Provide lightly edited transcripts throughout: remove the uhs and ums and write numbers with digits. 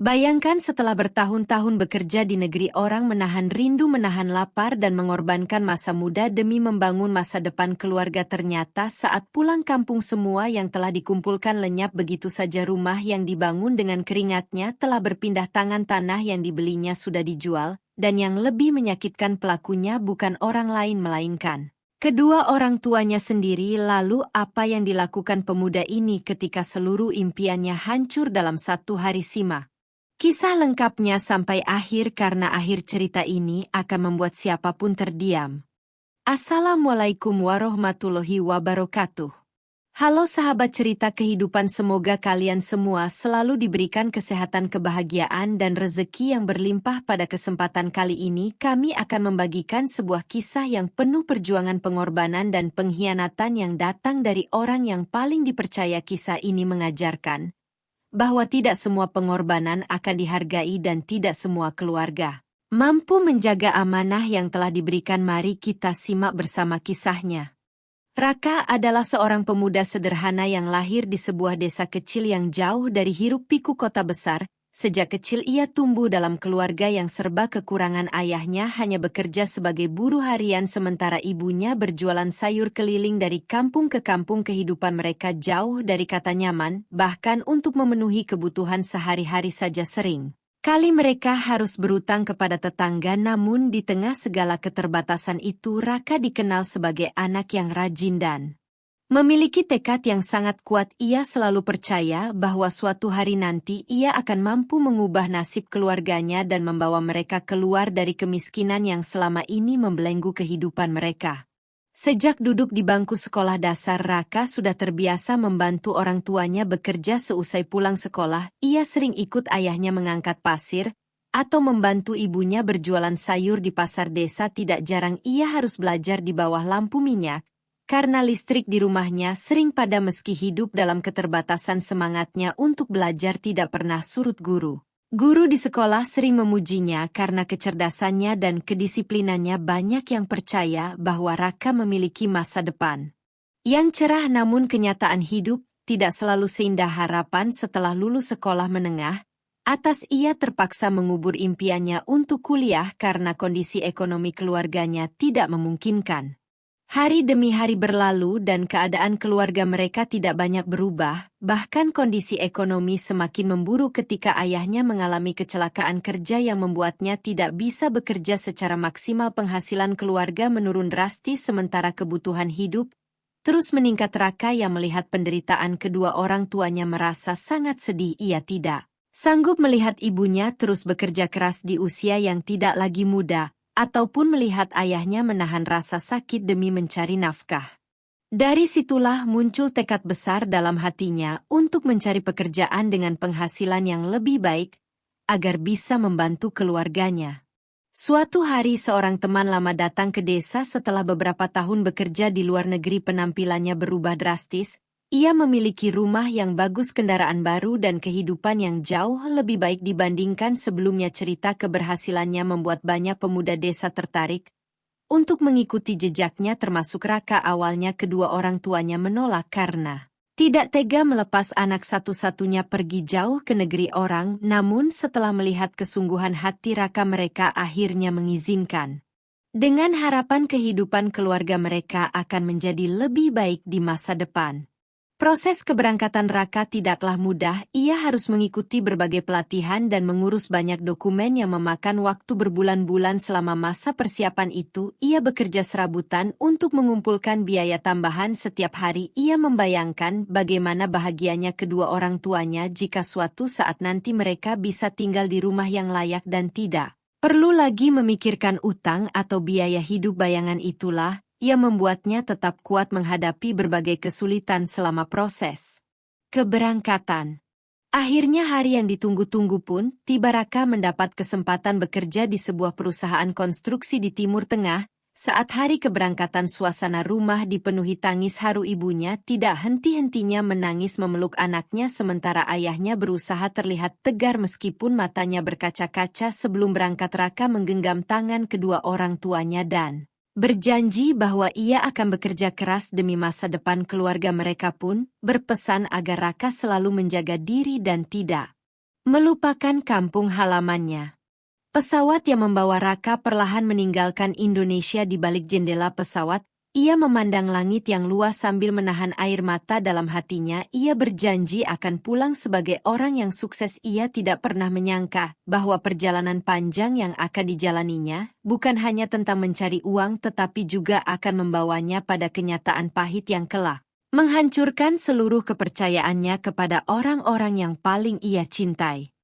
Bayangkan setelah bertahun-tahun bekerja di negeri orang, menahan rindu, menahan lapar, dan mengorbankan masa muda demi membangun masa depan keluarga, ternyata saat pulang kampung semua yang telah dikumpulkan lenyap begitu saja. Rumah yang dibangun dengan keringatnya telah berpindah tangan, tanah yang dibelinya sudah dijual, dan yang lebih menyakitkan, pelakunya bukan orang lain melainkan kedua orang tuanya sendiri. Lalu apa yang dilakukan pemuda ini ketika seluruh impiannya hancur dalam satu hari? Simak kisah lengkapnya sampai akhir, karena akhir cerita ini akan membuat siapapun terdiam. Assalamualaikum warahmatullahi wabarakatuh. Halo sahabat cerita kehidupan, semoga kalian semua selalu diberikan kesehatan, kebahagiaan, dan rezeki yang berlimpah. Pada kesempatan kali ini kami akan membagikan sebuah kisah yang penuh perjuangan, pengorbanan, dan pengkhianatan yang datang dari orang yang paling dipercaya. Kisah ini mengajarkan bahwa tidak semua pengorbanan akan dihargai dan tidak semua keluarga mampu menjaga amanah yang telah diberikan. Mari kita simak bersama kisahnya. Raka adalah seorang pemuda sederhana yang lahir di sebuah desa kecil yang jauh dari hiruk-pikuk kota besar. Sejak kecil ia tumbuh dalam keluarga yang serba kekurangan. Ayahnya hanya bekerja sebagai buruh harian, sementara ibunya berjualan sayur keliling dari kampung ke kampung. Kehidupan mereka jauh dari kata nyaman, bahkan untuk memenuhi kebutuhan sehari-hari saja sering kali mereka harus berutang kepada tetangga. Namun di tengah segala keterbatasan itu, Raka dikenal sebagai anak yang rajin dan memiliki tekad yang sangat kuat. Ia selalu percaya bahwa suatu hari nanti ia akan mampu mengubah nasib keluarganya dan membawa mereka keluar dari kemiskinan yang selama ini membelenggu kehidupan mereka. Sejak duduk di bangku sekolah dasar, Raka sudah terbiasa membantu orang tuanya bekerja. Seusai pulang sekolah, ia sering ikut ayahnya mengangkat pasir atau membantu ibunya berjualan sayur di pasar desa. Tidak jarang ia harus belajar di bawah lampu minyak, karena listrik di rumahnya sering padam. Meski hidup dalam keterbatasan, semangatnya untuk belajar tidak pernah surut. Guru di sekolah sering memujinya karena kecerdasannya dan kedisiplinannya. Banyak yang percaya bahwa Raka memiliki masa depan yang cerah, namun kenyataan hidup tidak selalu seindah harapan. Setelah lulus sekolah menengah atas, ia terpaksa mengubur impiannya untuk kuliah karena kondisi ekonomi keluarganya tidak memungkinkan. Hari demi hari berlalu dan keadaan keluarga mereka tidak banyak berubah, bahkan kondisi ekonomi semakin memburuk ketika ayahnya mengalami kecelakaan kerja yang membuatnya tidak bisa bekerja secara maksimal. Penghasilan keluarga menurun drastis sementara kebutuhan hidup terus meningkat. Raka yang melihat penderitaan kedua orang tuanya merasa sangat sedih. Ia tidak sanggup melihat ibunya terus bekerja keras di usia yang tidak lagi muda, ataupun melihat ayahnya menahan rasa sakit demi mencari nafkah. Dari situlah muncul tekad besar dalam hatinya untuk mencari pekerjaan dengan penghasilan yang lebih baik, agar bisa membantu keluarganya. Suatu hari seorang teman lama datang ke desa setelah beberapa tahun bekerja di luar negeri. Penampilannya berubah drastis. Ia memiliki rumah yang bagus, kendaraan baru, dan kehidupan yang jauh lebih baik dibandingkan sebelumnya. Cerita keberhasilannya membuat banyak pemuda desa tertarik untuk mengikuti jejaknya, termasuk Raka. Awalnya kedua orang tuanya menolak karena tidak tega melepas anak satu-satunya pergi jauh ke negeri orang. Namun setelah melihat kesungguhan hati Raka, mereka akhirnya mengizinkan, dengan harapan kehidupan keluarga mereka akan menjadi lebih baik di masa depan. Proses keberangkatan Raka tidaklah mudah. Ia harus mengikuti berbagai pelatihan dan mengurus banyak dokumen yang memakan waktu berbulan-bulan. Selama masa persiapan itu, ia bekerja serabutan untuk mengumpulkan biaya tambahan. Setiap hari ia membayangkan bagaimana bahagianya kedua orang tuanya jika suatu saat nanti mereka bisa tinggal di rumah yang layak dan tidak perlu lagi memikirkan utang atau biaya hidup. Bayangan itulah ia membuatnya tetap kuat menghadapi berbagai kesulitan selama proses keberangkatan. Akhirnya hari yang ditunggu-tunggu pun tiba. Raka mendapat kesempatan bekerja di sebuah perusahaan konstruksi di Timur Tengah. Saat hari keberangkatan, suasana rumah dipenuhi tangis haru. Ibunya tidak henti-hentinya menangis memeluk anaknya, sementara ayahnya berusaha terlihat tegar meskipun matanya berkaca-kaca. Sebelum berangkat, Raka menggenggam tangan kedua orang tuanya dan berjanji bahwa ia akan bekerja keras demi masa depan keluarga. Mereka pun berpesan agar Raka selalu menjaga diri dan tidak Melupakan kampung halamannya. Pesawat yang membawa Raka perlahan meninggalkan Indonesia di balik jendela pesawat. Ia memandang langit yang luas sambil menahan air mata dalam hatinya. Ia berjanji akan pulang sebagai orang yang sukses. Ia tidak pernah menyangka bahwa perjalanan panjang yang akan dijalaninya bukan hanya tentang mencari uang tetapi juga akan membawanya pada kenyataan pahit yang kelak menghancurkan seluruh kepercayaannya kepada orang-orang yang paling ia cintai.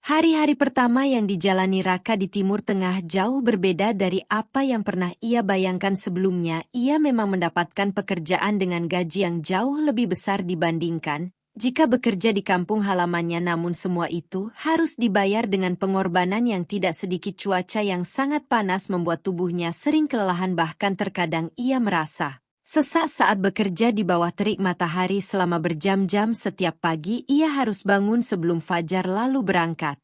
Hari-hari pertama yang dijalani Raka di Timur Tengah jauh berbeda dari apa yang pernah ia bayangkan sebelumnya. Ia memang mendapatkan pekerjaan dengan gaji yang jauh lebih besar dibandingkan jika bekerja di kampung halamannya, namun semua itu harus dibayar dengan pengorbanan yang tidak sedikit. Cuaca yang sangat panas membuat tubuhnya sering kelelahan, bahkan terkadang ia merasa sesak saat bekerja di bawah terik matahari selama berjam-jam. Setiap pagi ia harus bangun sebelum fajar lalu berangkat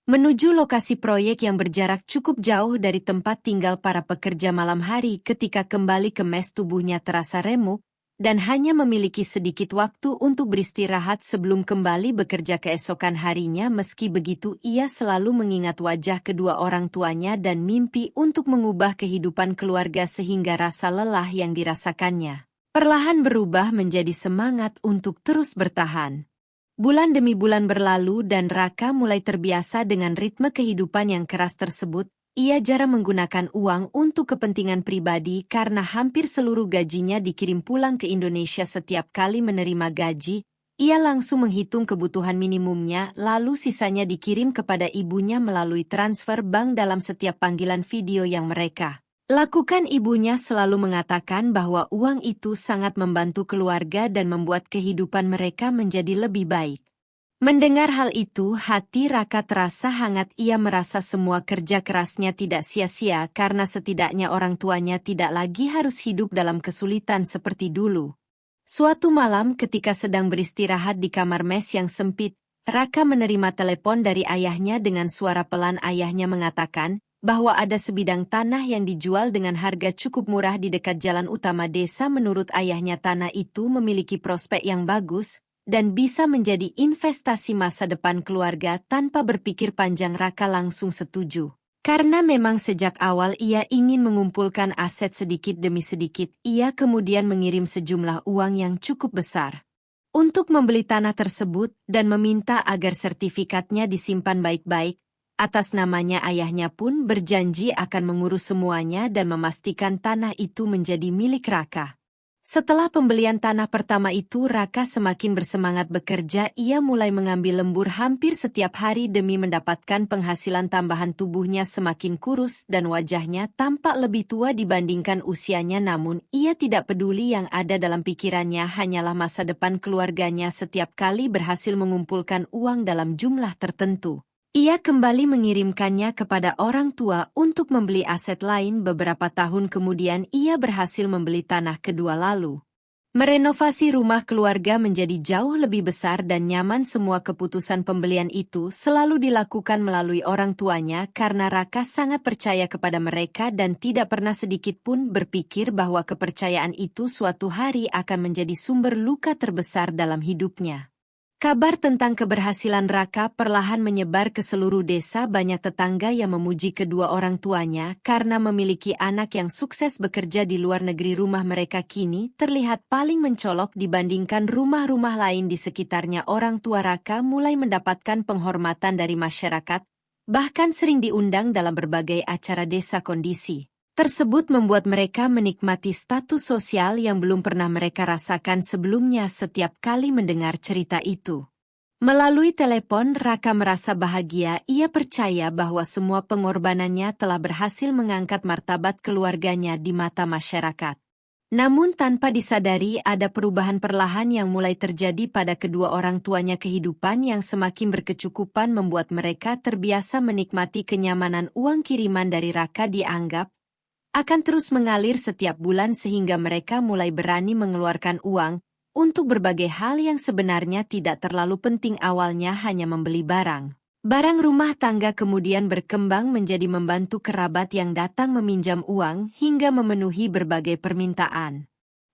menuju lokasi proyek yang berjarak cukup jauh dari tempat tinggal para pekerja. Malam hari ketika kembali ke mes, tubuhnya terasa remuk dan hanya memiliki sedikit waktu untuk beristirahat sebelum kembali bekerja keesokan harinya. Meski begitu, ia selalu mengingat wajah kedua orang tuanya dan mimpi untuk mengubah kehidupan keluarga sehingga rasa lelah yang dirasakannya perlahan berubah menjadi semangat untuk terus bertahan. Bulan demi bulan berlalu dan Raka mulai terbiasa dengan ritme kehidupan yang keras tersebut. Ia jarang menggunakan uang untuk kepentingan pribadi karena hampir seluruh gajinya dikirim pulang ke Indonesia. Setiap kali menerima gaji, ia langsung menghitung kebutuhan minimumnya, lalu sisanya dikirim kepada ibunya melalui transfer bank. Dalam setiap panggilan video yang mereka lakukan, ibunya selalu mengatakan bahwa uang itu sangat membantu keluarga dan membuat kehidupan mereka menjadi lebih baik. Mendengar hal itu, hati Raka terasa hangat. Ia merasa semua kerja kerasnya tidak sia-sia karena setidaknya orang tuanya tidak lagi harus hidup dalam kesulitan seperti dulu. Suatu malam ketika sedang beristirahat di kamar mes yang sempit, Raka menerima telepon dari ayahnya. Dengan suara pelan ayahnya mengatakan bahwa ada sebidang tanah yang dijual dengan harga cukup murah di dekat jalan utama desa. Menurut ayahnya, tanah itu memiliki prospek yang bagus dan bisa menjadi investasi masa depan keluarga. Tanpa berpikir panjang, Raka langsung setuju. Karena memang sejak awal ia ingin mengumpulkan aset sedikit demi sedikit. Ia kemudian mengirim sejumlah uang yang cukup besar untuk membeli tanah tersebut dan meminta agar sertifikatnya disimpan baik-baik. Atas namanya, ayahnya pun berjanji akan mengurus semuanya dan memastikan tanah itu menjadi milik Raka. Setelah pembelian tanah pertama itu, Raka semakin bersemangat bekerja. Ia mulai mengambil lembur hampir setiap hari demi mendapatkan penghasilan tambahan. Tubuhnya semakin kurus dan wajahnya tampak lebih tua dibandingkan usianya, namun ia tidak peduli. Yang ada dalam pikirannya hanyalah masa depan keluarganya. Setiap kali berhasil mengumpulkan uang dalam jumlah tertentu, ia kembali mengirimkannya kepada orang tua untuk membeli aset lain. Beberapa tahun kemudian ia berhasil membeli tanah kedua lalu merenovasi rumah keluarga menjadi jauh lebih besar dan nyaman. Semua keputusan pembelian itu selalu dilakukan melalui orang tuanya karena Raka sangat percaya kepada mereka dan tidak pernah sedikit pun berpikir bahwa kepercayaan itu suatu hari akan menjadi sumber luka terbesar dalam hidupnya. Kabar tentang keberhasilan Raka perlahan menyebar ke seluruh desa. Banyak tetangga yang memuji kedua orang tuanya karena memiliki anak yang sukses bekerja di luar negeri. Rumah mereka kini terlihat paling mencolok dibandingkan rumah-rumah lain di sekitarnya. Orang tua Raka mulai mendapatkan penghormatan dari masyarakat, bahkan sering diundang dalam berbagai acara desa. Kondisi tersebut membuat mereka menikmati status sosial yang belum pernah mereka rasakan sebelumnya. Setiap kali mendengar cerita itu melalui telepon, Raka merasa bahagia. Ia percaya bahwa semua pengorbanannya telah berhasil mengangkat martabat keluarganya di mata masyarakat. Namun tanpa disadari, ada perubahan perlahan yang mulai terjadi pada kedua orang tuanya. Kehidupan yang semakin berkecukupan membuat mereka terbiasa menikmati kenyamanan. Uang kiriman dari Raka dianggap akan terus mengalir setiap bulan sehingga mereka mulai berani mengeluarkan uang untuk berbagai hal yang sebenarnya tidak terlalu penting. Awalnya hanya membeli barang rumah tangga, kemudian berkembang menjadi membantu kerabat yang datang meminjam uang hingga memenuhi berbagai permintaan.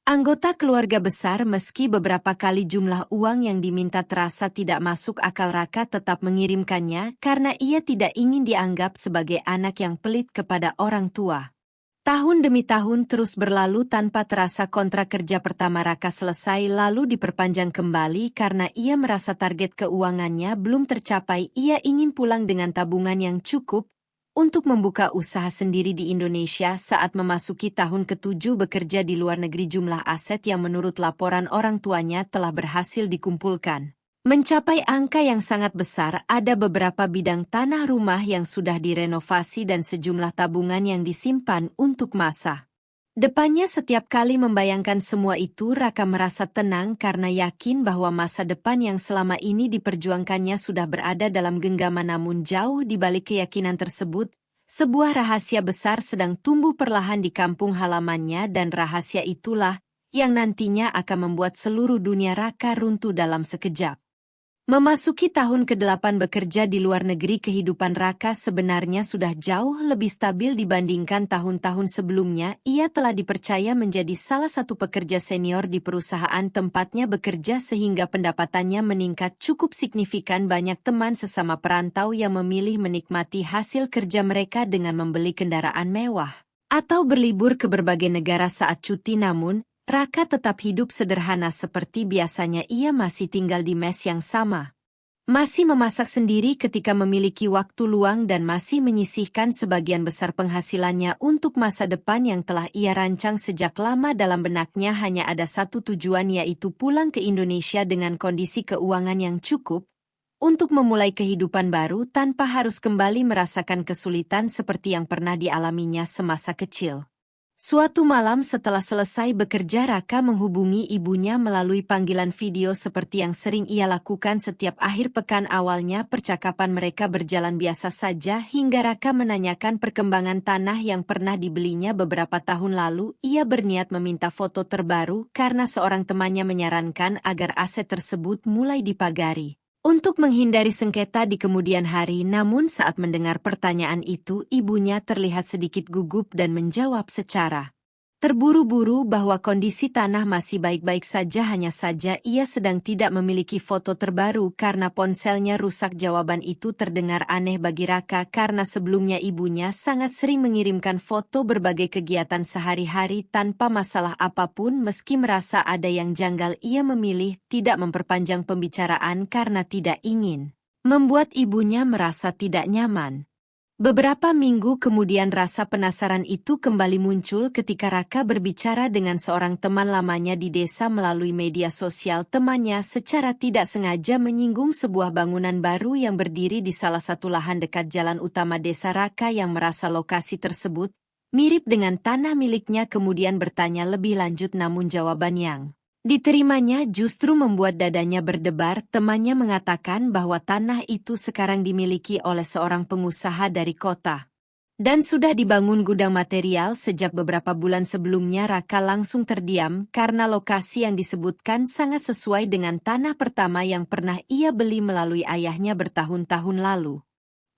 Anggota keluarga besar meski beberapa kali jumlah uang yang diminta terasa tidak masuk akal Raka tetap mengirimkannya karena ia tidak ingin dianggap sebagai anak yang pelit kepada orang tua. Tahun demi tahun terus berlalu tanpa terasa kontrak kerja pertama Raka selesai lalu diperpanjang kembali karena ia merasa target keuangannya belum tercapai. Ia ingin pulang dengan tabungan yang cukup untuk membuka usaha sendiri di Indonesia saat memasuki tahun ke-7 bekerja di luar negeri. Jumlah aset yang menurut laporan orang tuanya telah berhasil dikumpulkan mencapai angka yang sangat besar. Ada beberapa bidang tanah rumah yang sudah direnovasi dan sejumlah tabungan yang disimpan untuk masa depannya. Setiap kali membayangkan semua itu, Raka merasa tenang karena yakin bahwa masa depan yang selama ini diperjuangkannya sudah berada dalam genggaman. Namun jauh di balik keyakinan tersebut, sebuah rahasia besar sedang tumbuh perlahan di kampung halamannya dan rahasia itulah yang nantinya akan membuat seluruh dunia Raka runtuh dalam sekejap. Memasuki tahun ke-8 bekerja di luar negeri, kehidupan Raka sebenarnya sudah jauh lebih stabil dibandingkan tahun-tahun sebelumnya. Ia telah dipercaya menjadi salah satu pekerja senior di perusahaan tempatnya bekerja sehingga pendapatannya meningkat cukup signifikan. Banyak teman sesama perantau yang memilih menikmati hasil kerja mereka dengan membeli kendaraan mewah atau berlibur ke berbagai negara saat cuti. Namun, Raka tetap hidup sederhana seperti biasanya. Ia masih tinggal di mes yang sama, masih memasak sendiri ketika memiliki waktu luang dan masih menyisihkan sebagian besar penghasilannya untuk masa depan yang telah ia rancang sejak lama. Dalam benaknya hanya ada satu tujuan, yaitu pulang ke Indonesia dengan kondisi keuangan yang cukup untuk memulai kehidupan baru tanpa harus kembali merasakan kesulitan seperti yang pernah dialaminya semasa kecil. Suatu malam setelah selesai bekerja, Raka menghubungi ibunya melalui panggilan video seperti yang sering ia lakukan setiap akhir pekan. Awalnya percakapan mereka berjalan biasa saja hingga Raka menanyakan perkembangan tanah yang pernah dibelinya beberapa tahun lalu. Ia berniat meminta foto terbaru karena seorang temannya menyarankan agar aset tersebut mulai dipagari untuk menghindari sengketa di kemudian hari. Namun saat mendengar pertanyaan itu, ibunya terlihat sedikit gugup dan menjawab secara terburu-buru bahwa kondisi tanah masih baik-baik saja, hanya saja ia sedang tidak memiliki foto terbaru karena ponselnya rusak. Jawaban itu terdengar aneh bagi Raka karena sebelumnya ibunya sangat sering mengirimkan foto berbagai kegiatan sehari-hari tanpa masalah apapun. Meski merasa ada yang janggal, ia memilih tidak memperpanjang pembicaraan karena tidak ingin membuat ibunya merasa tidak nyaman. Beberapa minggu kemudian rasa penasaran itu kembali muncul ketika Raka berbicara dengan seorang teman lamanya di desa melalui media sosial. Temannya secara tidak sengaja menyinggung sebuah bangunan baru yang berdiri di salah satu lahan dekat jalan utama desa. Raka yang merasa lokasi tersebut mirip dengan tanah miliknya kemudian bertanya lebih lanjut, namun jawaban yang diterimanya justru membuat dadanya berdebar. Temannya mengatakan bahwa tanah itu sekarang dimiliki oleh seorang pengusaha dari kota dan sudah dibangun gudang material sejak beberapa bulan sebelumnya. Raka langsung terdiam karena lokasi yang disebutkan sangat sesuai dengan tanah pertama yang pernah ia beli melalui ayahnya bertahun-tahun lalu.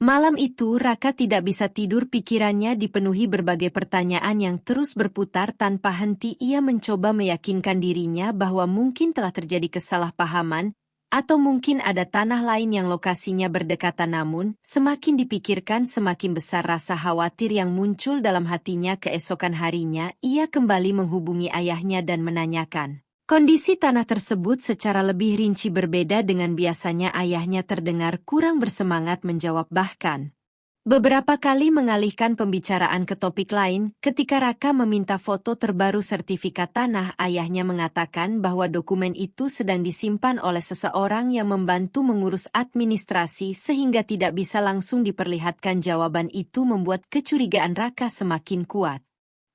Malam itu Raka tidak bisa tidur, pikirannya dipenuhi berbagai pertanyaan yang terus berputar tanpa henti. Ia mencoba meyakinkan dirinya bahwa mungkin telah terjadi kesalahpahaman, atau mungkin ada tanah lain yang lokasinya berdekatan. Namun, semakin dipikirkan semakin besar rasa khawatir yang muncul dalam hatinya. Keesokan harinya, ia kembali menghubungi ayahnya dan menanyakan kondisi tanah tersebut secara lebih rinci. Berbeda dengan biasanya, ayahnya terdengar kurang bersemangat menjawab, bahkan beberapa kali mengalihkan pembicaraan ke topik lain. Ketika Raka meminta foto terbaru sertifikat tanah, ayahnya mengatakan bahwa dokumen itu sedang disimpan oleh seseorang yang membantu mengurus administrasi sehingga tidak bisa langsung diperlihatkan. Jawaban itu membuat kecurigaan Raka semakin kuat.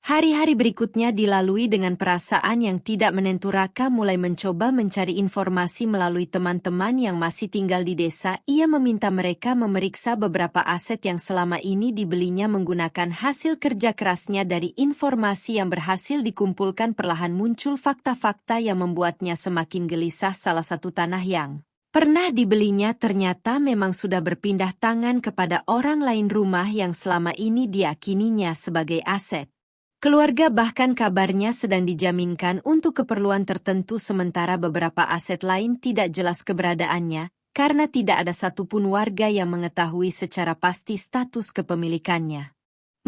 Hari-hari berikutnya dilalui dengan perasaan yang tidak menentu. Raka mulai mencoba mencari informasi melalui teman-teman yang masih tinggal di desa. Ia meminta mereka memeriksa beberapa aset yang selama ini dibelinya menggunakan hasil kerja kerasnya. Dari informasi yang berhasil dikumpulkan, perlahan muncul fakta-fakta yang membuatnya semakin gelisah. Salah satu tanah yang pernah dibelinya ternyata memang sudah berpindah tangan kepada orang lain. Rumah yang selama ini diyakininya sebagai aset Keluarga bahkan kabarnya sedang dijaminkan untuk keperluan tertentu sementara beberapa aset lain tidak jelas keberadaannya, karena tidak ada satupun warga yang mengetahui secara pasti status kepemilikannya.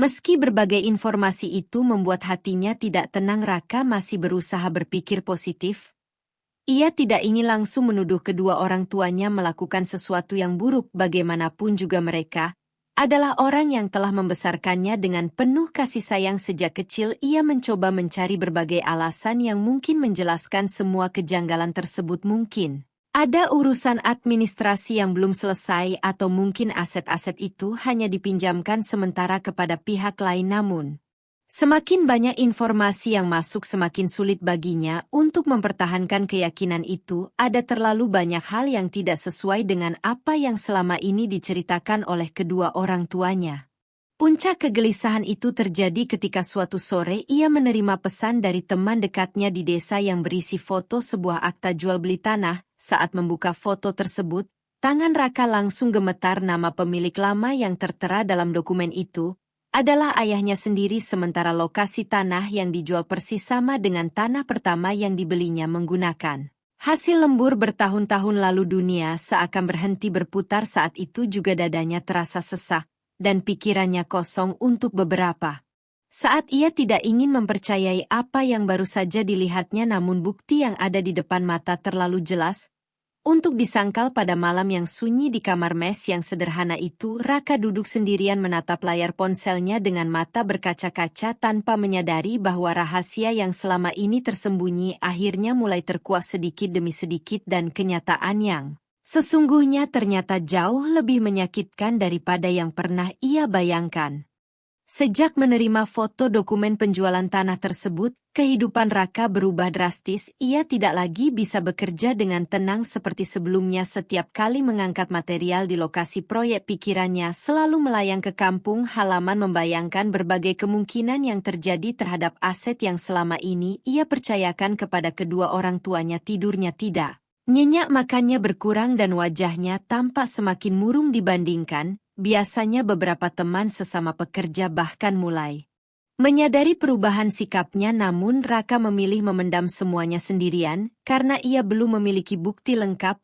Meski berbagai informasi itu membuat hatinya tidak tenang, Raka masih berusaha berpikir positif. Ia tidak ingin langsung menuduh kedua orang tuanya melakukan sesuatu yang buruk, bagaimanapun juga mereka adalah orang yang telah membesarkannya dengan penuh kasih sayang sejak kecil. Ia mencoba mencari berbagai alasan yang mungkin menjelaskan semua kejanggalan tersebut. Mungkin ada urusan administrasi yang belum selesai atau mungkin aset-aset itu hanya dipinjamkan sementara kepada pihak lain. Namun semakin banyak informasi yang masuk, semakin sulit baginya untuk mempertahankan keyakinan itu. Ada terlalu banyak hal yang tidak sesuai dengan apa yang selama ini diceritakan oleh kedua orang tuanya. Puncak kegelisahan itu terjadi ketika suatu sore ia menerima pesan dari teman dekatnya di desa yang berisi foto sebuah akta jual beli tanah. Saat membuka foto tersebut, tangan Raka langsung gemetar. Nama pemilik lama yang tertera dalam dokumen itu adalah ayahnya sendiri, sementara lokasi tanah yang dijual persis sama dengan tanah pertama yang dibelinya menggunakan hasil lembur bertahun-tahun lalu. Dunia seakan berhenti berputar saat itu juga. Dadanya terasa sesak dan pikirannya kosong untuk beberapa saat. Ia tidak ingin mempercayai apa yang baru saja dilihatnya, namun bukti yang ada di depan mata terlalu jelas untuk disangkal. Pada malam yang sunyi di kamar mes yang sederhana itu, Raka duduk sendirian menatap layar ponselnya dengan mata berkaca-kaca tanpa menyadari bahwa rahasia yang selama ini tersembunyi akhirnya mulai terkuak sedikit demi sedikit, dan kenyataan yang sesungguhnya ternyata jauh lebih menyakitkan daripada yang pernah ia bayangkan. Sejak menerima foto dokumen penjualan tanah tersebut, kehidupan Raka berubah drastis. Ia tidak lagi bisa bekerja dengan tenang seperti sebelumnya. Setiap kali mengangkat material di lokasi proyek, pikirannya selalu melayang ke kampung halaman, membayangkan berbagai kemungkinan yang terjadi terhadap aset yang selama ini ia percayakan kepada kedua orang tuanya. Tidurnya tidak nyenyak, makannya berkurang, dan wajahnya tampak semakin murung dibandingkan biasanya. Beberapa teman sesama pekerja bahkan mulai menyadari perubahan sikapnya, namun Raka memilih memendam semuanya sendirian karena ia belum memiliki bukti lengkap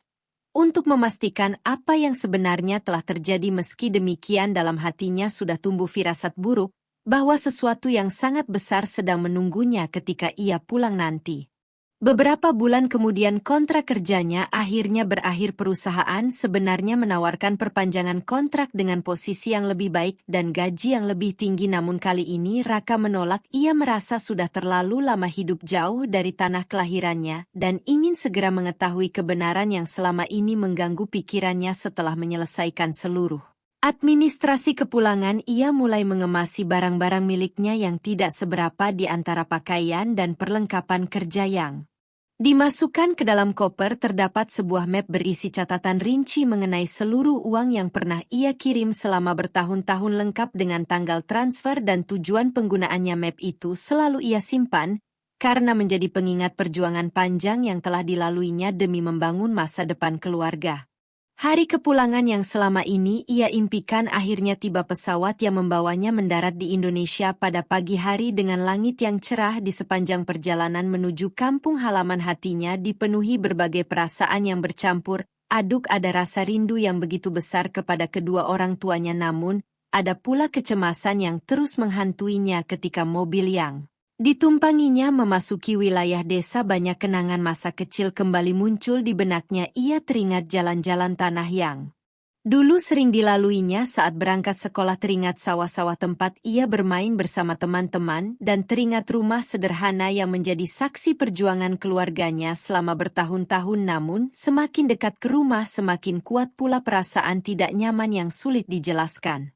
untuk memastikan apa yang sebenarnya telah terjadi. Meski demikian, dalam hatinya sudah tumbuh firasat buruk bahwa sesuatu yang sangat besar sedang menunggunya ketika ia pulang nanti. Beberapa bulan kemudian kontrak kerjanya akhirnya berakhir. Perusahaan sebenarnya menawarkan perpanjangan kontrak dengan posisi yang lebih baik dan gaji yang lebih tinggi, namun kali ini Raka menolak. Ia merasa sudah terlalu lama hidup jauh dari tanah kelahirannya dan ingin segera mengetahui kebenaran yang selama ini mengganggu pikirannya. Setelah menyelesaikan seluruh administrasi kepulangan, ia mulai mengemasi barang-barang miliknya yang tidak seberapa, di antara pakaian dan perlengkapan kerja yang dimasukkan ke dalam koper terdapat sebuah map berisi catatan rinci mengenai seluruh uang yang pernah ia kirim selama bertahun-tahun, lengkap dengan tanggal transfer dan tujuan penggunaannya. Map itu selalu ia simpan karena menjadi pengingat perjuangan panjang yang telah dilaluinya demi membangun masa depan keluarga. Hari kepulangan yang selama ini ia impikan akhirnya tiba. Pesawat yang membawanya mendarat di Indonesia pada pagi hari dengan langit yang cerah. Di sepanjang perjalanan menuju kampung halaman, hatinya dipenuhi berbagai perasaan yang bercampur aduk. Ada rasa rindu yang begitu besar kepada kedua orang tuanya, namun ada pula kecemasan yang terus menghantuinya ketika mobil yang ditumpanginya memasuki wilayah desa. Banyak kenangan masa kecil kembali muncul di benaknya. Ia teringat jalan-jalan tanah yang dulu sering dilaluinya saat berangkat sekolah, teringat sawah-sawah tempat ia bermain bersama teman-teman, dan teringat rumah sederhana yang menjadi saksi perjuangan keluarganya selama bertahun-tahun. Namun, semakin dekat ke rumah, semakin kuat pula perasaan tidak nyaman yang sulit dijelaskan.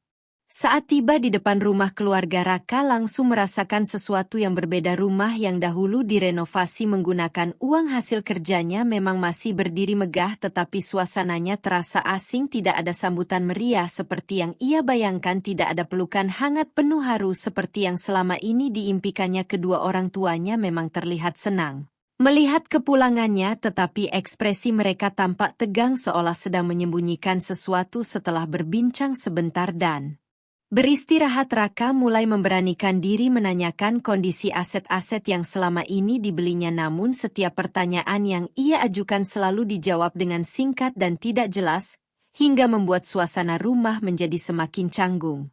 Saat tiba di depan rumah keluarga, Raka langsung merasakan sesuatu yang berbeda. Rumah yang dahulu direnovasi menggunakan uang hasil kerjanya memang masih berdiri megah, tetapi suasananya terasa asing. Tidak ada sambutan meriah seperti yang ia bayangkan, tidak ada pelukan hangat penuh haru seperti yang selama ini diimpikannya. Kedua orang tuanya memang terlihat senang melihat kepulangannya, tetapi ekspresi mereka tampak tegang seolah sedang menyembunyikan sesuatu. Setelah berbincang sebentar dan Beristirahat, Raka mulai memberanikan diri menanyakan kondisi aset-aset yang selama ini dibelinya, namun setiap pertanyaan yang ia ajukan selalu dijawab dengan singkat dan tidak jelas, hingga membuat suasana rumah menjadi semakin canggung.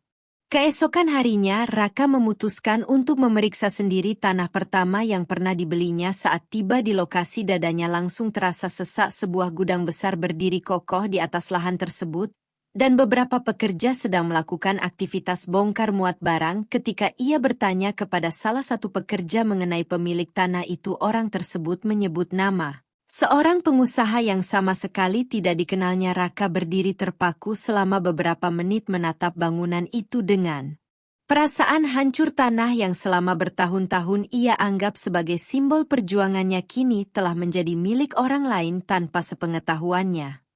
Keesokan harinya, Raka memutuskan untuk memeriksa sendiri tanah pertama yang pernah dibelinya. Saat tiba di lokasi, dadanya langsung terasa sesak. Sebuah gudang besar berdiri kokoh di atas lahan tersebut, dan beberapa pekerja sedang melakukan aktivitas bongkar muat barang. Ketika ia bertanya kepada salah satu pekerja mengenai pemilik tanah itu, orang tersebut menyebut nama seorang pengusaha yang sama sekali tidak dikenalnya. Raka berdiri terpaku selama beberapa menit menatap bangunan itu dengan perasaan hancur. Tanah yang selama bertahun-tahun ia anggap sebagai simbol perjuangannya kini telah menjadi milik orang lain tanpa sepengetahuannya.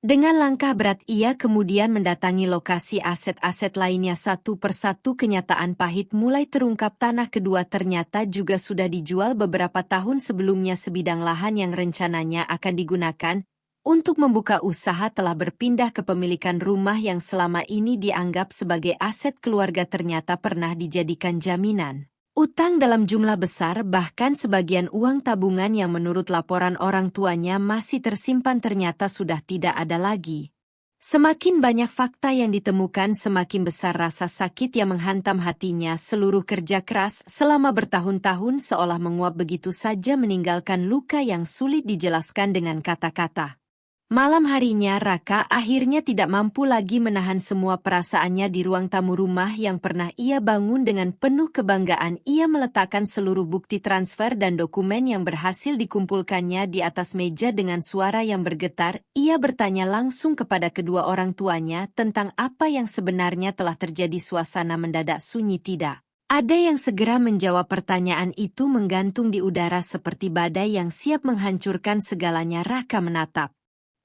Dengan langkah berat ia kemudian mendatangi lokasi aset-aset lainnya satu persatu. Kenyataan pahit mulai terungkap. Tanah kedua ternyata juga sudah dijual beberapa tahun sebelumnya. Sebidang lahan yang rencananya akan digunakan untuk membuka usaha telah berpindah kepemilikan. Rumah yang selama ini dianggap sebagai aset keluarga ternyata pernah dijadikan jaminan utang dalam jumlah besar, bahkan sebagian uang tabungan yang menurut laporan orang tuanya masih tersimpan ternyata sudah tidak ada lagi. Semakin banyak fakta yang ditemukan, semakin besar rasa sakit yang menghantam hatinya. Seluruh kerja keras selama bertahun-tahun seolah menguap begitu saja, meninggalkan luka yang sulit dijelaskan dengan kata-kata. Malam harinya, Raka akhirnya tidak mampu lagi menahan semua perasaannya. Di ruang tamu rumah yang pernah ia bangun dengan penuh kebanggaan, ia meletakkan seluruh bukti transfer dan dokumen yang berhasil dikumpulkannya di atas meja. Dengan suara yang bergetar, ia bertanya langsung kepada kedua orang tuanya tentang apa yang sebenarnya telah terjadi. Suasana mendadak sunyi, tidak ada yang segera menjawab pertanyaan itu, menggantung di udara seperti badai yang siap menghancurkan segalanya. Raka menatap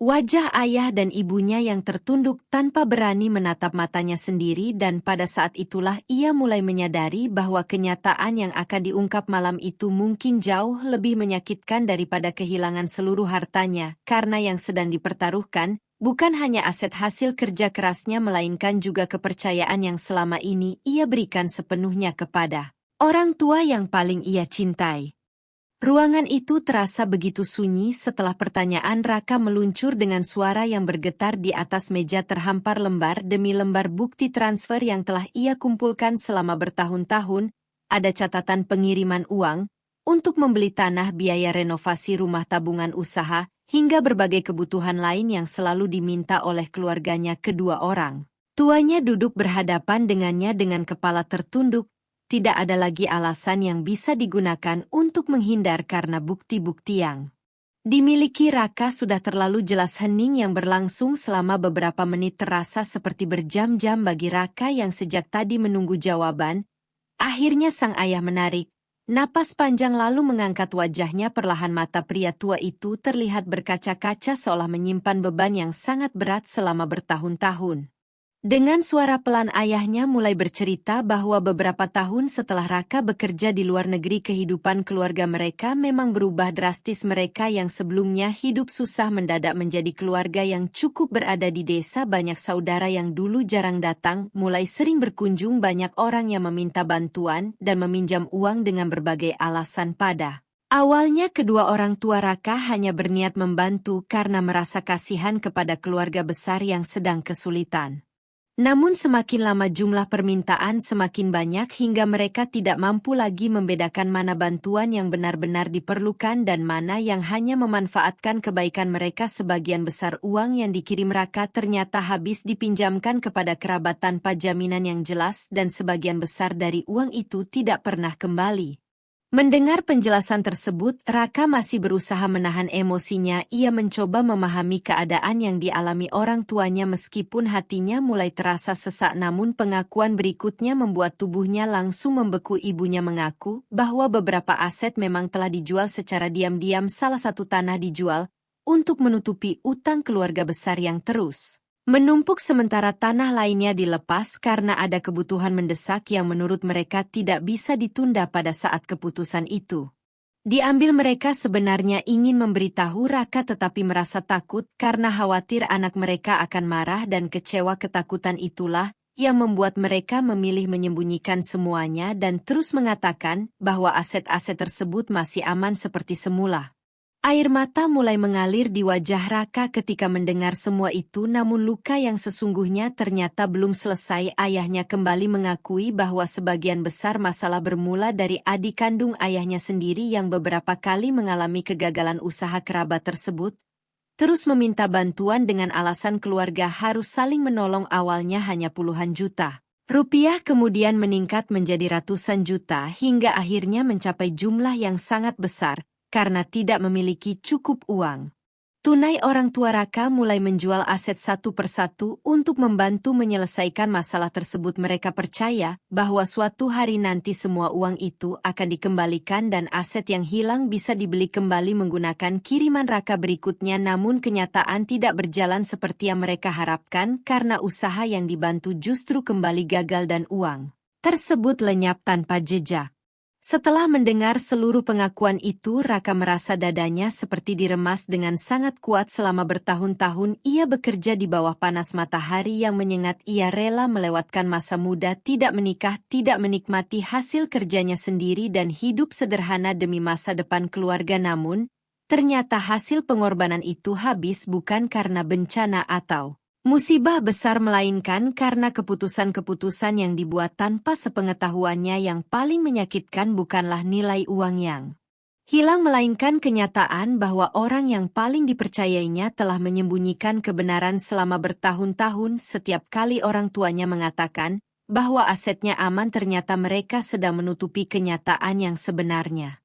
wajah ayah dan ibunya yang tertunduk tanpa berani menatap matanya sendiri, dan pada saat itulah ia mulai menyadari bahwa kenyataan yang akan diungkap malam itu mungkin jauh lebih menyakitkan daripada kehilangan seluruh hartanya, karena yang sedang dipertaruhkan bukan hanya aset hasil kerja kerasnya, melainkan juga kepercayaan yang selama ini ia berikan sepenuhnya kepada orang tua yang paling ia cintai. Ruangan itu terasa begitu sunyi setelah pertanyaan Raka meluncur dengan suara yang bergetar. Di atas meja terhampar lembar demi lembar bukti transfer yang telah ia kumpulkan selama bertahun-tahun. Ada catatan pengiriman uang untuk membeli tanah, biaya renovasi rumah, tabungan usaha, hingga berbagai kebutuhan lain yang selalu diminta oleh keluarganya. Kedua orang tuanya duduk berhadapan dengannya dengan kepala tertunduk. Tidak ada lagi alasan yang bisa digunakan untuk menghindar karena bukti-bukti yang dimiliki Raka sudah terlalu jelas. Hening yang berlangsung selama beberapa menit terasa seperti berjam-jam bagi Raka yang sejak tadi menunggu jawaban. Akhirnya sang ayah menarik napas panjang lalu mengangkat wajahnya. Perlahan mata pria tua itu terlihat berkaca-kaca seolah menyimpan beban yang sangat berat selama bertahun-tahun. Dengan suara pelan ayahnya mulai bercerita bahwa beberapa tahun setelah Raka bekerja di luar negeri, kehidupan keluarga mereka memang berubah drastis. Mereka yang sebelumnya hidup susah mendadak menjadi keluarga yang cukup berada di desa. Banyak saudara yang dulu jarang datang mulai sering berkunjung. Banyak orang yang meminta bantuan dan meminjam uang dengan berbagai alasan. Pada awalnya kedua orang tua Raka hanya berniat membantu karena merasa kasihan kepada keluarga besar yang sedang kesulitan. Namun semakin lama jumlah permintaan semakin banyak hingga mereka tidak mampu lagi membedakan mana bantuan yang benar-benar diperlukan dan mana yang hanya memanfaatkan kebaikan mereka. Sebagian besar uang yang dikirim Raka ternyata habis dipinjamkan kepada kerabat tanpa jaminan yang jelas, dan sebagian besar dari uang itu tidak pernah kembali. Mendengar penjelasan tersebut, Raka masih berusaha menahan emosinya. Ia mencoba memahami keadaan yang dialami orang tuanya meskipun hatinya mulai terasa sesak. Namun pengakuan berikutnya membuat tubuhnya langsung membeku. Ibunya mengaku bahwa beberapa aset memang telah dijual secara diam-diam. Salah satu tanah dijual untuk menutupi utang keluarga besar yang terus menumpuk, sementara tanah lainnya dilepas karena ada kebutuhan mendesak yang menurut mereka tidak bisa ditunda. Pada saat keputusan itu diambil, mereka sebenarnya ingin memberitahu Raka tetapi merasa takut karena khawatir anak mereka akan marah dan kecewa. Ketakutan itulah yang membuat mereka memilih menyembunyikan semuanya dan terus mengatakan bahwa aset-aset tersebut masih aman seperti semula. Air mata mulai mengalir di wajah Raka ketika mendengar semua itu, namun luka yang sesungguhnya ternyata belum selesai. Ayahnya kembali mengakui bahwa sebagian besar masalah bermula dari adik kandung ayahnya sendiri yang beberapa kali mengalami kegagalan usaha kerabat tersebut. Terus meminta bantuan dengan alasan keluarga harus saling menolong, awalnya hanya puluhan juta rupiah kemudian meningkat menjadi ratusan juta hingga akhirnya mencapai jumlah yang sangat besar. Karena tidak memiliki cukup uang tunai, orang tua Raka mulai menjual aset satu persatu untuk membantu menyelesaikan masalah tersebut. Mereka percaya bahwa suatu hari nanti semua uang itu akan dikembalikan dan aset yang hilang bisa dibeli kembali menggunakan kiriman Raka berikutnya. Namun kenyataan tidak berjalan seperti yang mereka harapkan karena usaha yang dibantu justru kembali gagal dan uang tersebut lenyap tanpa jejak. Setelah mendengar seluruh pengakuan itu, Raka merasa dadanya seperti diremas dengan sangat kuat. Selama bertahun-tahun ia bekerja di bawah panas matahari yang menyengat. Ia rela melewatkan masa muda, tidak menikah, tidak menikmati hasil kerjanya sendiri dan hidup sederhana demi masa depan keluarga. Namun, ternyata hasil pengorbanan itu habis bukan karena bencana atau musibah besar, melainkan karena keputusan-keputusan yang dibuat tanpa sepengetahuannya. Yang paling menyakitkan bukanlah nilai uang yang hilang, melainkan kenyataan bahwa orang yang paling dipercayainya telah menyembunyikan kebenaran selama bertahun-tahun. Setiap kali orang tuanya mengatakan bahwa asetnya aman, ternyata mereka sedang menutupi kenyataan yang sebenarnya.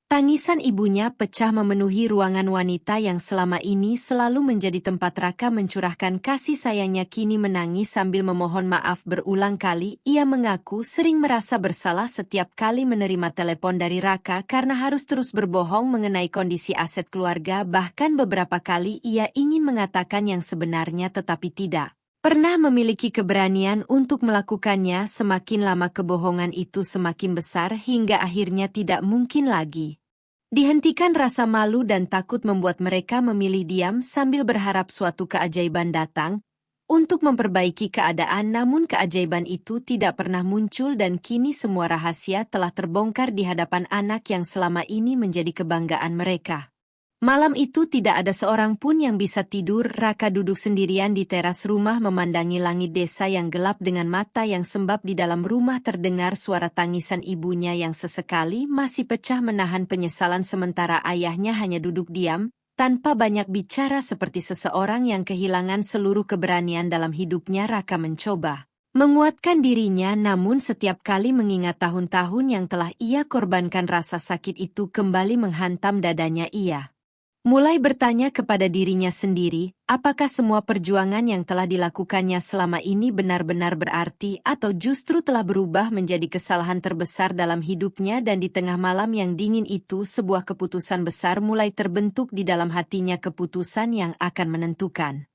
Tangisan ibunya pecah memenuhi ruangan. Wanita yang selama ini selalu menjadi tempat Raka mencurahkan kasih sayangnya kini menangis sambil memohon maaf berulang kali. Ia mengaku sering merasa bersalah setiap kali menerima telepon dari Raka karena harus terus berbohong mengenai kondisi aset keluarga. Bahkan beberapa kali ia ingin mengatakan yang sebenarnya tetapi tidak pernah memiliki keberanian untuk melakukannya. Semakin lama kebohongan itu semakin besar hingga akhirnya tidak mungkin lagi dihentikan. Rasa malu dan takut membuat mereka memilih diam sambil berharap suatu keajaiban datang untuk memperbaiki keadaan. Namun keajaiban itu tidak pernah muncul dan kini semua rahasia telah terbongkar di hadapan anak yang selama ini menjadi kebanggaan mereka. Malam itu tidak ada seorang pun yang bisa tidur. Raka duduk sendirian di teras rumah memandangi langit desa yang gelap dengan mata yang sembab. Di dalam rumah terdengar suara tangisan ibunya yang sesekali masih pecah menahan penyesalan, sementara ayahnya hanya duduk diam, tanpa banyak bicara seperti seseorang yang kehilangan seluruh keberanian dalam hidupnya. Raka mencoba menguatkan dirinya, namun setiap kali mengingat tahun-tahun yang telah ia korbankan, rasa sakit itu kembali menghantam dadanya. Ia mulai bertanya kepada dirinya sendiri, apakah semua perjuangan yang telah dilakukannya selama ini benar-benar berarti atau justru telah berubah menjadi kesalahan terbesar dalam hidupnya. Dan di tengah malam yang dingin itu sebuah keputusan besar mulai terbentuk di dalam hatinya, keputusan yang akan menentukan.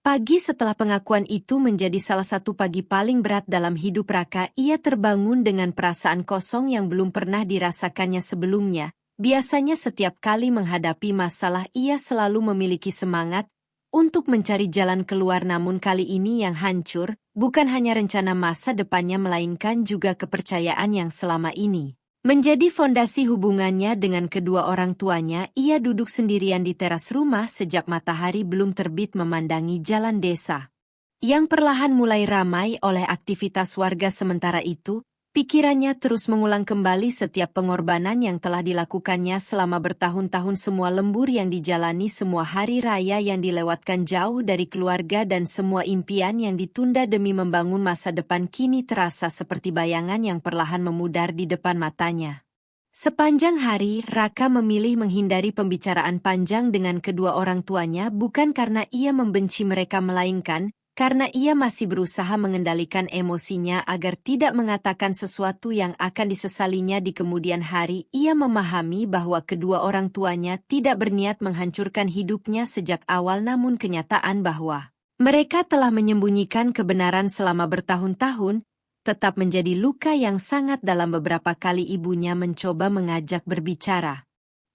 Pagi setelah pengakuan itu menjadi salah satu pagi paling berat dalam hidup Raka. Ia terbangun dengan perasaan kosong yang belum pernah dirasakannya sebelumnya. Biasanya setiap kali menghadapi masalah ia selalu memiliki semangat untuk mencari jalan keluar, namun kali ini yang hancur bukan hanya rencana masa depannya melainkan juga kepercayaan yang selama ini menjadi fondasi hubungannya dengan kedua orang tuanya. Ia duduk sendirian di teras rumah sejak matahari belum terbit memandangi jalan desa yang perlahan mulai ramai oleh aktivitas warga. Sementara itu, pikirannya terus mengulang kembali setiap pengorbanan yang telah dilakukannya selama bertahun-tahun, semua lembur yang dijalani, semua hari raya yang dilewatkan jauh dari keluarga, dan semua impian yang ditunda demi membangun masa depan kini terasa seperti bayangan yang perlahan memudar di depan matanya. Sepanjang hari, Raka memilih menghindari pembicaraan panjang dengan kedua orang tuanya, bukan karena ia membenci mereka melainkan karena ia masih berusaha mengendalikan emosinya agar tidak mengatakan sesuatu yang akan disesalinya di kemudian hari. Ia memahami bahwa kedua orang tuanya tidak berniat menghancurkan hidupnya sejak awal, namun kenyataan bahwa mereka telah menyembunyikan kebenaran selama bertahun-tahun tetap menjadi luka yang sangat dalam. Beberapa kali ibunya mencoba mengajak berbicara,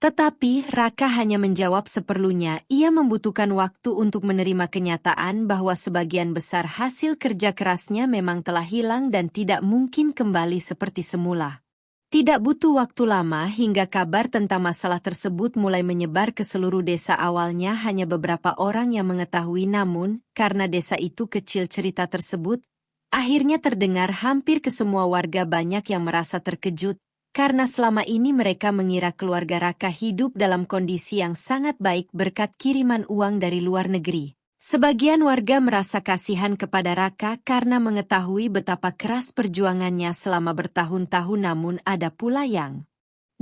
Tetapi Raka hanya menjawab seperlunya. Ia membutuhkan waktu untuk menerima kenyataan bahwa sebagian besar hasil kerja kerasnya memang telah hilang dan tidak mungkin kembali seperti semula. Tidak butuh waktu lama hingga kabar tentang masalah tersebut mulai menyebar ke seluruh desa. Awalnya hanya beberapa orang yang mengetahui, namun karena desa itu kecil, cerita tersebut akhirnya terdengar hampir ke semua warga. Banyak yang merasa terkejut, karena selama ini mereka mengira keluarga Raka hidup dalam kondisi yang sangat baik berkat kiriman uang dari luar negeri. Sebagian warga merasa kasihan kepada Raka karena mengetahui betapa keras perjuangannya selama bertahun-tahun, namun ada pula yang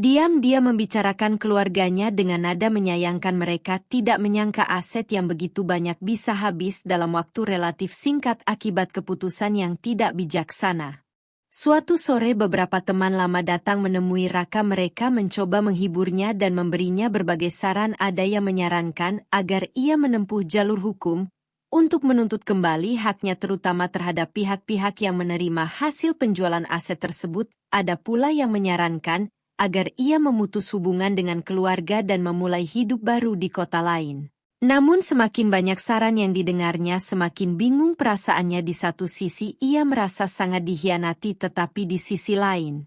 diam-diam membicarakan keluarganya dengan nada menyayangkan. Mereka tidak menyangka aset yang begitu banyak bisa habis dalam waktu relatif singkat akibat keputusan yang tidak bijaksana. Suatu sore beberapa teman lama datang menemui Raka. Mereka mencoba menghiburnya dan memberinya berbagai saran. Ada yang menyarankan agar ia menempuh jalur hukum untuk menuntut kembali haknya, terutama terhadap pihak-pihak yang menerima hasil penjualan aset tersebut. Ada pula yang menyarankan agar ia memutus hubungan dengan keluarga dan memulai hidup baru di kota lain. Namun semakin banyak saran yang didengarnya, semakin bingung perasaannya. Di satu sisi ia merasa sangat dikhianati, tetapi di sisi lain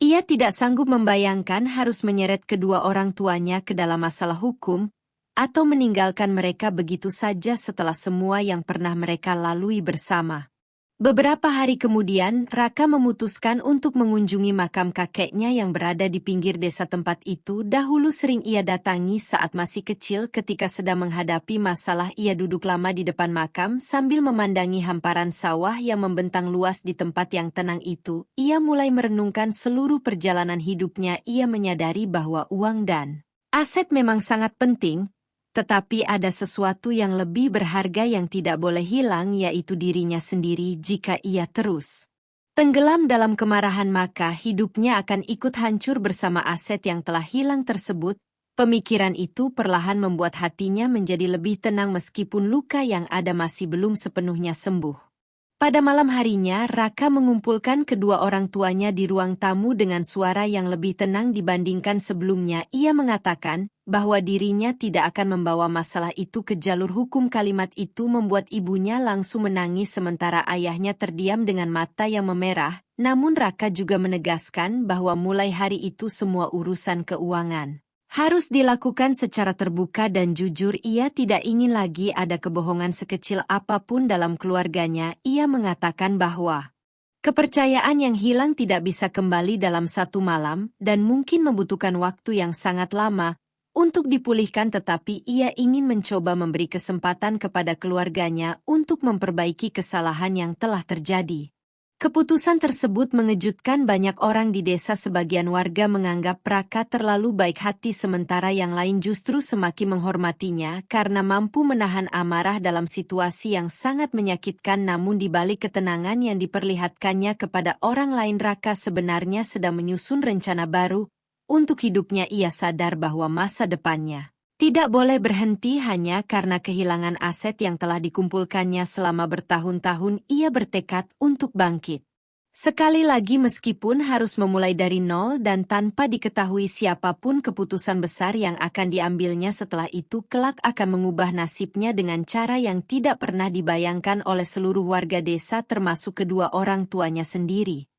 ia tidak sanggup membayangkan harus menyeret kedua orang tuanya ke dalam masalah hukum atau meninggalkan mereka begitu saja setelah semua yang pernah mereka lalui bersama. Beberapa hari kemudian, Raka memutuskan untuk mengunjungi makam kakeknya yang berada di pinggir desa. Tempat itu dahulu sering ia datangi saat masih kecil. Ketika sedang menghadapi masalah, ia duduk lama di depan makam sambil memandangi hamparan sawah yang membentang luas. Di tempat yang tenang itu, ia mulai merenungkan seluruh perjalanan hidupnya. Ia menyadari bahwa uang dan aset memang sangat penting, tetapi ada sesuatu yang lebih berharga yang tidak boleh hilang, yaitu dirinya sendiri. Jika ia terus tenggelam dalam kemarahan, maka hidupnya akan ikut hancur bersama aset yang telah hilang tersebut. Pemikiran itu perlahan membuat hatinya menjadi lebih tenang meskipun luka yang ada masih belum sepenuhnya sembuh. Pada malam harinya, Raka mengumpulkan kedua orang tuanya di ruang tamu dengan suara yang lebih tenang dibandingkan sebelumnya. Ia mengatakan bahwa dirinya tidak akan membawa masalah itu ke jalur hukum. Kalimat itu membuat ibunya langsung menangis sementara ayahnya terdiam dengan mata yang memerah. Namun Raka juga menegaskan bahwa mulai hari itu semua urusan keuangan harus dilakukan secara terbuka dan jujur. Ia tidak ingin lagi ada kebohongan sekecil apapun dalam keluarganya. Ia mengatakan bahwa kepercayaan yang hilang tidak bisa kembali dalam satu malam dan mungkin membutuhkan waktu yang sangat lama untuk dipulihkan, tetapi ia ingin mencoba memberi kesempatan kepada keluarganya untuk memperbaiki kesalahan yang telah terjadi. Keputusan tersebut mengejutkan banyak orang di desa. Sebagian warga menganggap Raka terlalu baik hati, sementara yang lain justru semakin menghormatinya karena mampu menahan amarah dalam situasi yang sangat menyakitkan. Namun di balik ketenangan yang diperlihatkannya kepada orang lain, Raka sebenarnya sedang menyusun rencana baru untuk hidupnya. Ia sadar bahwa masa depannya tidak boleh berhenti hanya karena kehilangan aset yang telah dikumpulkannya selama bertahun-tahun. Ia bertekad untuk bangkit sekali lagi, meskipun harus memulai dari nol dan tanpa diketahui siapapun. Keputusan besar yang akan diambilnya setelah itu kelak akan mengubah nasibnya dengan cara yang tidak pernah dibayangkan oleh seluruh warga desa, termasuk kedua orang tuanya sendiri.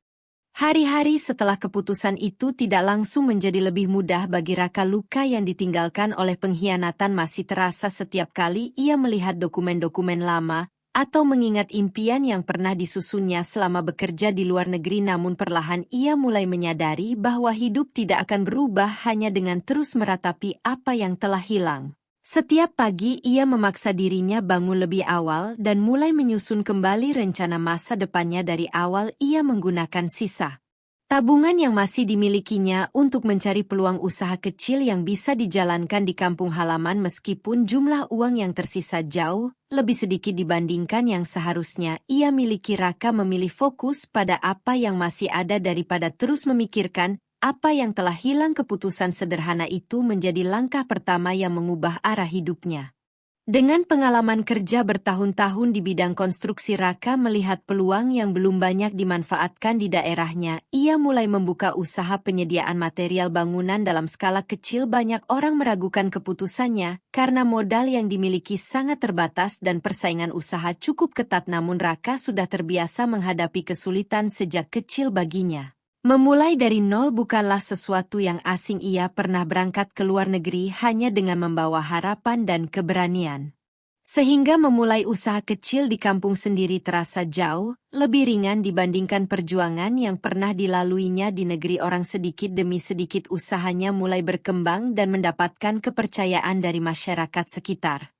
Hari-hari setelah keputusan itu tidak langsung menjadi lebih mudah bagi Raka. Luka yang ditinggalkan oleh pengkhianatan masih terasa setiap kali ia melihat dokumen-dokumen lama atau mengingat impian yang pernah disusunnya selama bekerja di luar negeri. Namun perlahan ia mulai menyadari bahwa hidup tidak akan berubah hanya dengan terus meratapi apa yang telah hilang. Setiap pagi ia memaksa dirinya bangun lebih awal dan mulai menyusun kembali rencana masa depannya. Dari awal ia menggunakan sisa tabungan yang masih dimilikinya untuk mencari peluang usaha kecil yang bisa dijalankan di kampung halaman. Meskipun jumlah uang yang tersisa jauh lebih sedikit dibandingkan yang seharusnya ia miliki, Raka memilih fokus pada apa yang masih ada daripada terus memikirkan apa yang telah hilang. Keputusan sederhana itu menjadi langkah pertama yang mengubah arah hidupnya. Dengan pengalaman kerja bertahun-tahun di bidang konstruksi, Raka melihat peluang yang belum banyak dimanfaatkan di daerahnya. Ia mulai membuka usaha penyediaan material bangunan dalam skala kecil. Banyak orang meragukan keputusannya karena modal yang dimiliki sangat terbatas dan persaingan usaha cukup ketat, namun Raka sudah terbiasa menghadapi kesulitan sejak kecil baginya. Memulai dari nol bukanlah sesuatu yang asing. Ia pernah berangkat ke luar negeri hanya dengan membawa harapan dan keberanian. Sehingga memulai usaha kecil di kampung sendiri terasa jauh lebih ringan dibandingkan perjuangan yang pernah dilaluinya di negeri orang. Sedikit demi sedikit usahanya mulai berkembang dan mendapatkan kepercayaan dari masyarakat sekitar.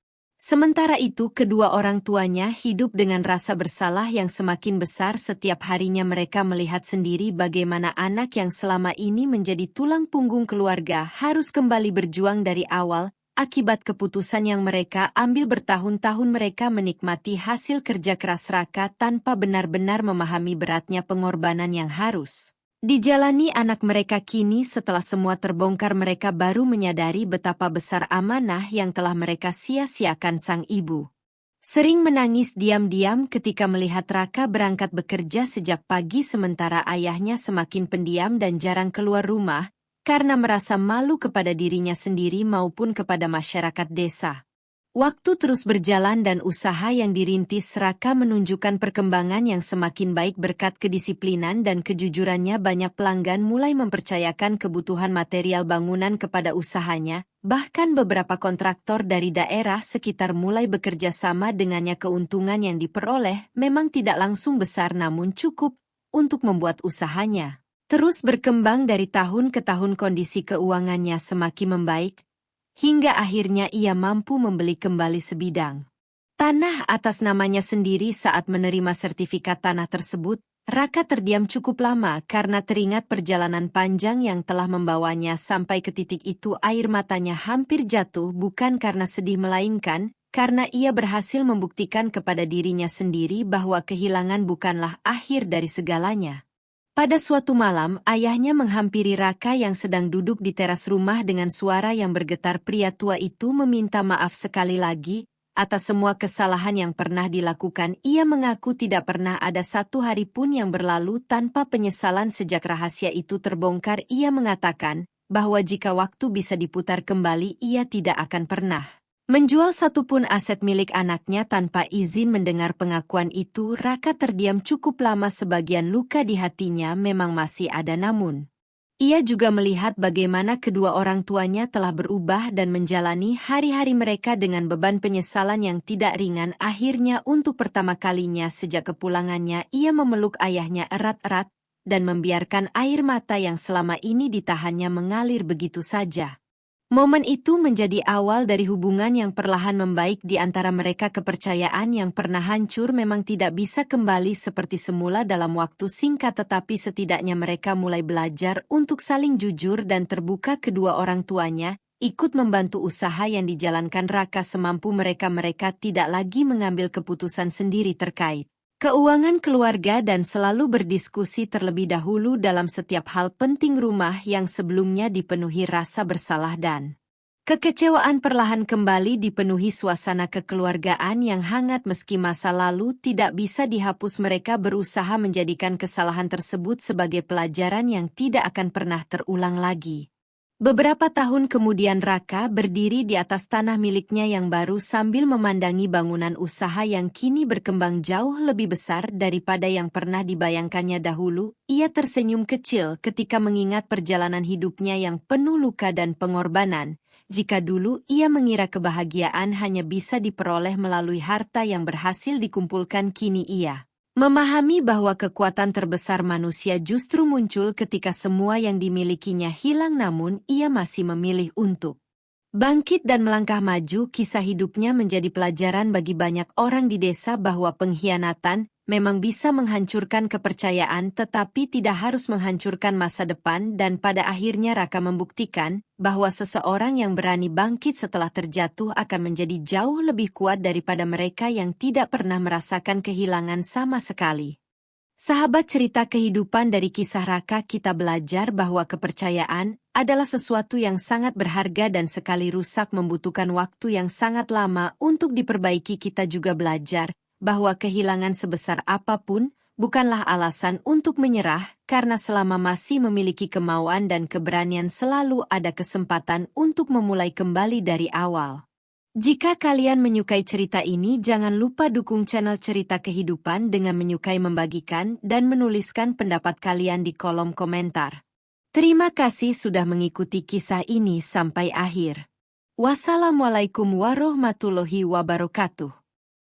Sementara itu, kedua orang tuanya hidup dengan rasa bersalah yang semakin besar. Setiap harinya mereka melihat sendiri bagaimana anak yang selama ini menjadi tulang punggung keluarga harus kembali berjuang dari awal. Akibat keputusan yang mereka ambil bertahun-tahun, mereka menikmati hasil kerja keras Raka tanpa benar-benar memahami beratnya pengorbanan yang harus dijalani anak mereka. Kini setelah semua terbongkar, mereka baru menyadari betapa besar amanah yang telah mereka sia-siakan. Sang ibu sering menangis diam-diam ketika melihat Raka berangkat bekerja sejak pagi, sementara ayahnya semakin pendiam dan jarang keluar rumah karena merasa malu kepada dirinya sendiri maupun kepada masyarakat desa. Waktu terus berjalan dan usaha yang dirintis Raka menunjukkan perkembangan yang semakin baik berkat kedisiplinan dan kejujurannya. Banyak pelanggan mulai mempercayakan kebutuhan material bangunan kepada usahanya, bahkan beberapa kontraktor dari daerah sekitar mulai bekerja sama dengannya. Keuntungan yang diperoleh memang tidak langsung besar, namun cukup untuk membuat usahanya terus berkembang dari tahun ke tahun. Kondisi keuangannya semakin membaik, hingga akhirnya ia mampu membeli kembali sebidang tanah atas namanya sendiri. Saat menerima sertifikat tanah tersebut, Raka terdiam cukup lama karena teringat perjalanan panjang yang telah membawanya sampai ke titik itu. Air matanya hampir jatuh, bukan karena sedih melainkan karena ia berhasil membuktikan kepada dirinya sendiri bahwa kehilangan bukanlah akhir dari segalanya. Pada suatu malam, ayahnya menghampiri Raka yang sedang duduk di teras rumah dengan suara yang bergetar. Pria tua itu meminta maaf sekali lagi atas semua kesalahan yang pernah dilakukan. Ia mengaku tidak pernah ada satu hari pun yang berlalu tanpa penyesalan sejak rahasia itu terbongkar. Ia mengatakan bahwa jika waktu bisa diputar kembali, ia tidak akan pernah menjual satupun aset milik anaknya tanpa izin. Mendengar pengakuan itu, Raka terdiam cukup lama. Sebagian luka di hatinya memang masih ada, namun ia juga melihat bagaimana kedua orang tuanya telah berubah dan menjalani hari-hari mereka dengan beban penyesalan yang tidak ringan. Akhirnya, untuk pertama kalinya sejak kepulangannya, ia memeluk ayahnya erat-erat dan membiarkan air mata yang selama ini ditahannya mengalir begitu saja. Momen itu menjadi awal dari hubungan yang perlahan membaik di antara mereka. Kepercayaan yang pernah hancur memang tidak bisa kembali seperti semula dalam waktu singkat, tetapi setidaknya mereka mulai belajar untuk saling jujur dan terbuka. Kedua orang tuanya ikut membantu usaha yang dijalankan Raka semampu mereka. Mereka tidak lagi mengambil keputusan sendiri terkait keuangan keluarga dan selalu berdiskusi terlebih dahulu dalam setiap hal penting. Rumah yang sebelumnya dipenuhi rasa bersalah dan kekecewaan perlahan kembali dipenuhi suasana kekeluargaan yang hangat. Meski masa lalu tidak bisa dihapus, mereka berusaha menjadikan kesalahan tersebut sebagai pelajaran yang tidak akan pernah terulang lagi. Beberapa tahun kemudian Raka berdiri di atas tanah miliknya yang baru sambil memandangi bangunan usaha yang kini berkembang jauh lebih besar daripada yang pernah dibayangkannya dahulu. Ia tersenyum kecil ketika mengingat perjalanan hidupnya yang penuh luka dan pengorbanan. Jika dulu ia mengira kebahagiaan hanya bisa diperoleh melalui harta yang berhasil dikumpulkan, kini ia memahami bahwa kekuatan terbesar manusia justru muncul ketika semua yang dimilikinya hilang, namun ia masih memilih untuk bangkit dan melangkah maju. Kisah hidupnya menjadi pelajaran bagi banyak orang di desa bahwa pengkhianatan memang bisa menghancurkan kepercayaan, tetapi tidak harus menghancurkan masa depan. Dan pada akhirnya Raka membuktikan bahwa seseorang yang berani bangkit setelah terjatuh akan menjadi jauh lebih kuat daripada mereka yang tidak pernah merasakan kehilangan sama sekali. Sahabat cerita kehidupan, dari kisah Raka kita belajar bahwa kepercayaan adalah sesuatu yang sangat berharga dan sekali rusak membutuhkan waktu yang sangat lama untuk diperbaiki. Kita juga belajar bahwa kehilangan sebesar apapun bukanlah alasan untuk menyerah, karena selama masih memiliki kemauan dan keberanian selalu ada kesempatan untuk memulai kembali dari awal. Jika kalian menyukai cerita ini, jangan lupa dukung channel Cerita Kehidupan dengan menyukai, membagikan, dan menuliskan pendapat kalian di kolom komentar. Terima kasih sudah mengikuti kisah ini sampai akhir. Wassalamualaikum warahmatullahi wabarakatuh.